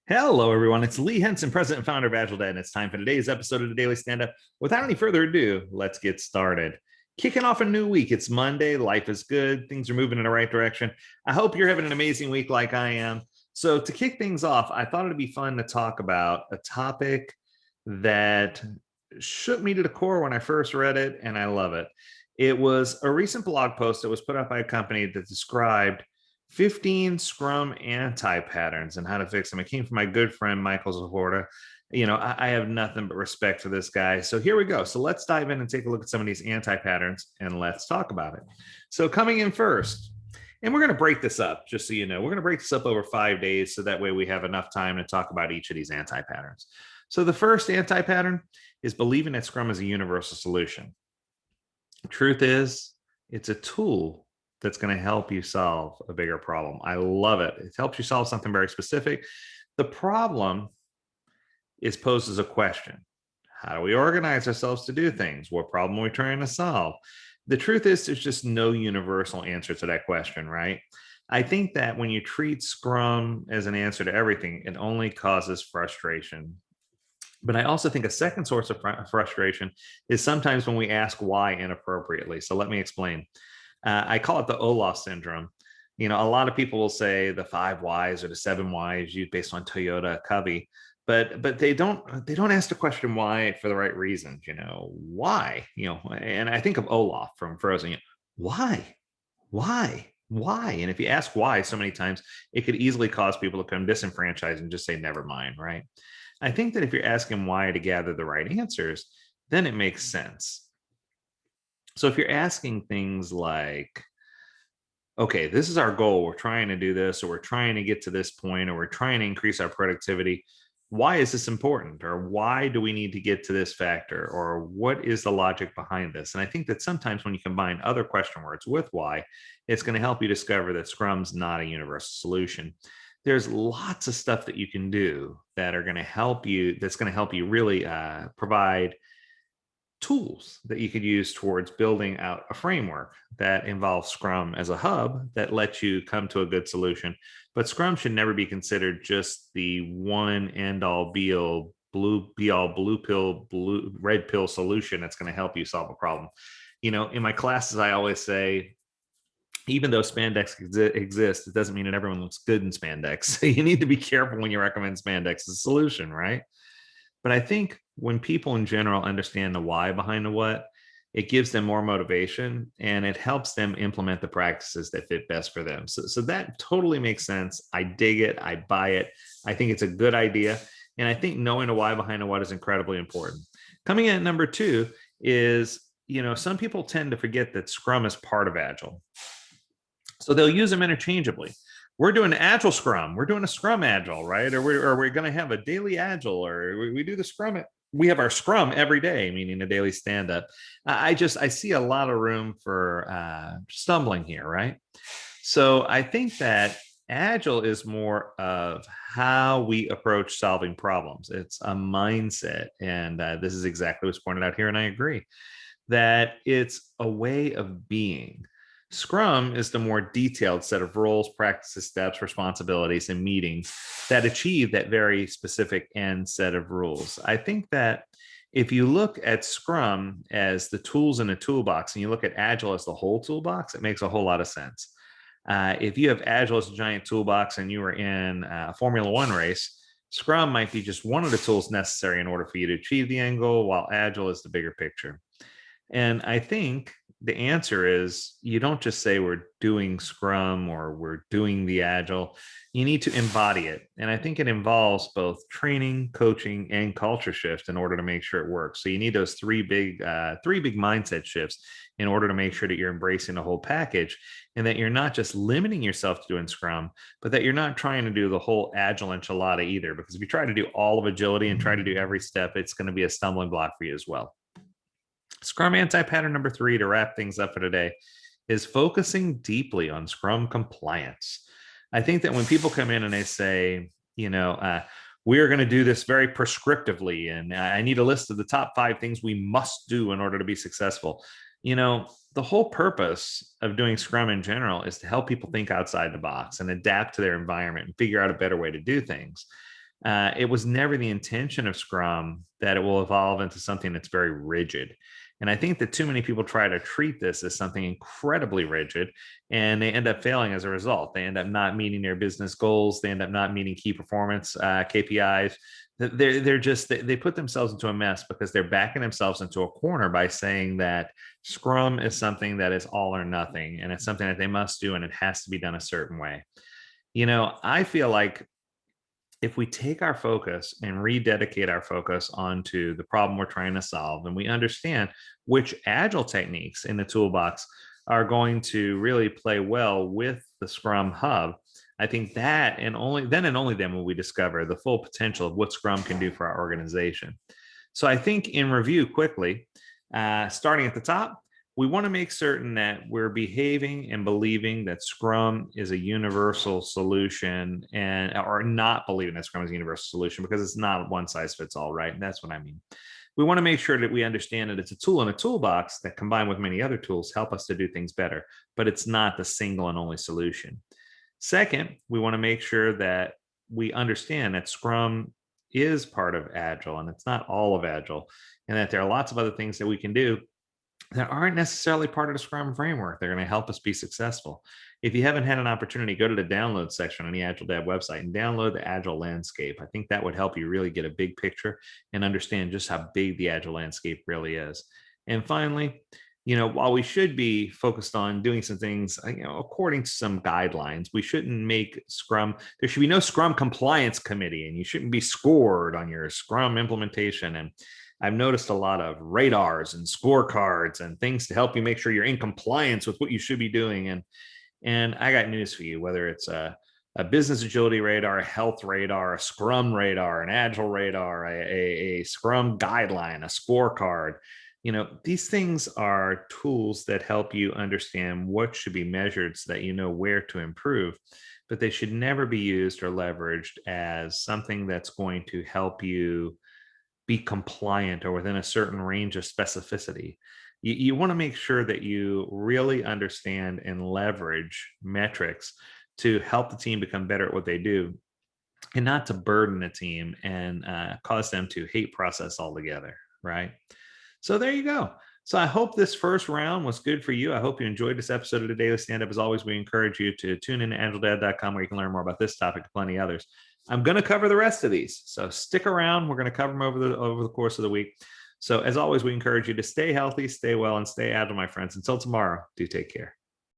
Hello, everyone. It's Lee Henson, president and founder of AgileDad, and it's time for today's episode of the Daily Standup. Without any further ado, let's get started. Kicking off a new week. It's Monday. Life is good. Things are moving in the right direction. I hope you're having an amazing week like I am. So, to kick things off, I thought it'd be fun to talk about a topic that shook me to the core when I first read it, and I love it. It was a recent blog post that was put out by a company that described 15 Scrum anti-patterns and how to fix them. It came from my good friend, Micheal Sahota. I have nothing but respect for this guy. So here we go. So let's dive in and take a look at some of these anti-patterns and let's talk about it. So coming in first, and we're going to break this up, just so you know, we're going to break this up over 5 days. So that way we have enough time to talk about each of these anti-patterns. So the first anti-pattern is believing that Scrum is a universal solution. The truth is, it's a tool that's going to help you solve a bigger problem. I love it. It helps you solve something very specific. The problem is posed as a question. How do we organize ourselves to do things? What problem are we trying to solve? The truth is, there's just no universal answer to that question, right? I think that when you treat Scrum as an answer to everything, it only causes frustration. But I also think a second source of frustration is sometimes when we ask why inappropriately. So let me explain. I call it the Olaf syndrome. A lot of people will say the 5 whys or the 7 whys used based on Toyota Covey, but they don't ask the question why for the right reasons. Why? And I think of Olaf from Frozen. Why? And if you ask why so many times, it could easily cause people to become disenfranchised and just say never mind, right? I think that if you're asking why to gather the right answers, then it makes sense. So if you're asking things like, okay, this is our goal, we're trying to do this, or we're trying to get to this point, or we're trying to increase our productivity, why is this important? Or why do we need to get to this factor? Or what is the logic behind this? And I think that sometimes when you combine other question words with why, it's going to help you discover that Scrum's not a universal solution. There's lots of stuff that you can do that are going to help you, that's going to help you really provide tools that you could use towards building out a framework that involves Scrum as a hub that lets you come to a good solution. But Scrum should never be considered just the one end all be all blue pill, red pill solution that's going to help you solve a problem. In my classes, I always say, even though spandex exists, it doesn't mean that everyone looks good in spandex. So you need to be careful when you recommend spandex as a solution, right? But I think when people in general understand the why behind the what, it gives them more motivation and it helps them implement the practices that fit best for them. So that totally makes sense. I dig it. I buy it. I think it's a good idea. And I think knowing the why behind the what is incredibly important. Coming in at number 2 is, some people tend to forget that Scrum is part of Agile. So they'll use them interchangeably. We're doing Agile Scrum. We're doing a Scrum Agile, right? Or we're going to have a daily Agile, or we do the Scrum. We have our Scrum every day, meaning a daily stand-up. I see a lot of room for stumbling here, right? So I think that Agile is more of how we approach solving problems. It's a mindset. And this is exactly what's pointed out here. And I agree that it's a way of being. Scrum is the more detailed set of roles, practices, steps, responsibilities, and meetings that achieve that very specific end set of rules. I think that if you look at Scrum as the tools in a toolbox and you look at Agile as the whole toolbox, it makes a whole lot of sense. If you have Agile as a giant toolbox and you are in a Formula One race, Scrum might be just one of the tools necessary in order for you to achieve the end goal, while Agile is the bigger picture. And I think the answer is you don't just say we're doing Scrum or we're doing the Agile. You need to embody it. And I think it involves both training, coaching, and culture shift in order to make sure it works. So you need those three big mindset shifts in order to make sure that you're embracing the whole package and that you're not just limiting yourself to doing Scrum, but that you're not trying to do the whole Agile enchilada either. Because if you try to do all of agility and try to do every step, it's going to be a stumbling block for you as well. Scrum anti-pattern number 3, to wrap things up for today, is focusing deeply on Scrum compliance. I think that when people come in and they say, we are going to do this very prescriptively, and I need a list of the top 5 things we must do in order to be successful. The whole purpose of doing Scrum in general is to help people think outside the box and adapt to their environment and figure out a better way to do things. It was never the intention of Scrum that it will evolve into something that's very rigid. And I think that too many people try to treat this as something incredibly rigid, and they end up failing as a result. They end up not meeting their business goals. They end up not meeting key performance KPIs. They're just they put themselves into a mess because they're backing themselves into a corner by saying that Scrum is something that is all or nothing, and it's something that they must do, and it has to be done a certain way. I feel like if we take our focus and rededicate our focus onto the problem we're trying to solve, and we understand which agile techniques in the toolbox are going to really play well with the Scrum Hub, I think that and only then will we discover the full potential of what Scrum can do for our organization. So I think in review quickly, starting at the top, we want to make certain that we're behaving and believing that Scrum is a universal solution, and or not believing that Scrum is a universal solution, because it's not one size fits all, right? And that's what I mean. We want to make sure that we understand that it's a tool in a toolbox that, combined with many other tools, help us to do things better, but it's not the single and only solution. Second, we want to make sure that we understand that Scrum is part of Agile and it's not all of Agile, and that there are lots of other things that we can do that aren't necessarily part of the Scrum framework. They're going to help us be successful. If you haven't had an opportunity, go to the download section on the AgileDad website and download the Agile landscape. I think that would help you really get a big picture and understand just how big the Agile landscape really is. And finally, while we should be focused on doing some things, according to some guidelines, we shouldn't make Scrum, there should be no Scrum compliance committee, and you shouldn't be scored on your Scrum implementation. And I've noticed a lot of radars and scorecards and things to help you make sure you're in compliance with what you should be doing. And I got news for you, whether it's a business agility radar, a health radar, a Scrum radar, an agile radar, a Scrum guideline, a scorecard. These things are tools that help you understand what should be measured so that you know where to improve, but they should never be used or leveraged as something that's going to help you be compliant or within a certain range of specificity. You want to make sure that you really understand and leverage metrics to help the team become better at what they do, and not to burden the team and cause them to hate process altogether, right? So there you go. So I hope this first round was good for you. I hope you enjoyed this episode of the Daily Stand-Up. As always, we encourage you to tune in to agiledad.com, where you can learn more about this topic and plenty others. I'm going to cover the rest of these, so stick around. We're going to cover them over the course of the week. So as always, we encourage you to stay healthy, stay well, and stay agile, my friends. Until tomorrow, do take care.